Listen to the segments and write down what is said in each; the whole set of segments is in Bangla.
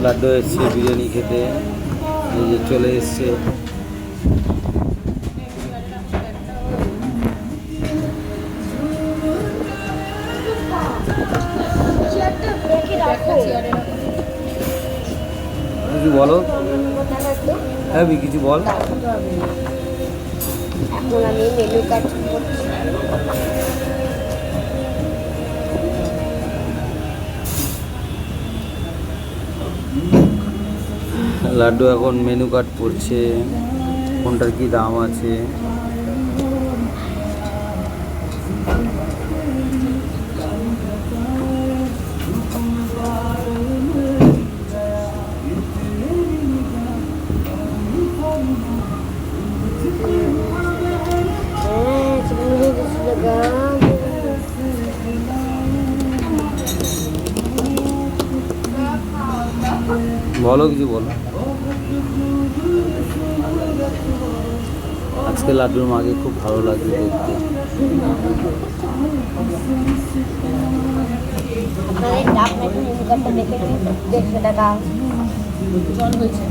লাড্ডু এসছে বিরিয়ানি খেতে, এই যে চলে এসছে। কিছু বলো, হ্যাঁ কিছু বল। এখন আমি মেনু কার্ড করছি। লাড্ডু এখন মেনু কার্ড পড়ছে, কোনটার কি দাম আছে। বলো কিছু বলো। আজকে লাড্ডুর মাকে খুব ভালো লাগছে দেখতে। আপনাদের মেনু কার্ডটা দেখে 150 টাকা জল হয়েছে।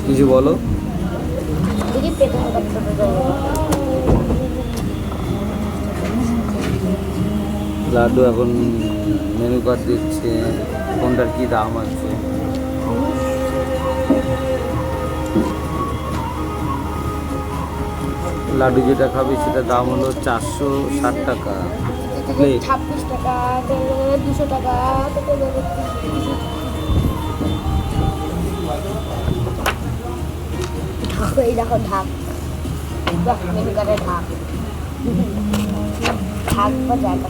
কিছু বলো। লাড্ডু এখন মেনু কার্ড দিচ্ছে, কোনটার কি দাম আছে। লাড্ডু যেটা খাবে সেটা দাম হলো 460 টাকা। 26 টাকা, 200 টাকা। এই দেখো ঢাক, মেনু কার্ডের ঢাক ঢাক বা জায়গা